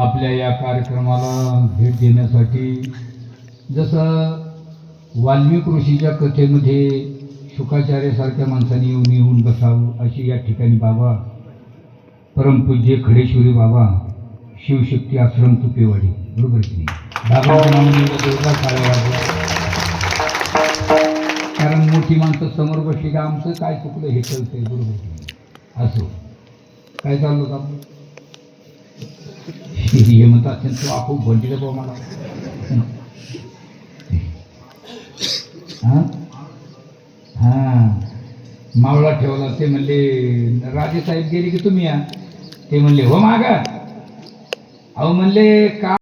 आपल्या या कार्यक्रमाला भेट देण्यासाठी जसं वाल्मिक ऋषीच्या कथेमध्ये शुकाचार्यासारख्या माणसांनी येऊन बसावं अशी या ठिकाणी बाबा परमपूज्य खडेश्वरी बाबा शिवशक्ती आश्रम तुपेवाडी बरोबर की बाबाच्या नावाने जोरदार टाळ्या वाजवा. कारण मोठी माणसं समोर बसली का आमचं काय चुकलं हे कळतंय बरोबर की असो काय चाललं होतं आपण हे म्हणतात तू आखून भंडीला बा मला हां हां मावळा ठेवला ते म्हणले राजे साहेब गेले की तुम्ही या ते म्हणले हो मागा अहो म्हणले का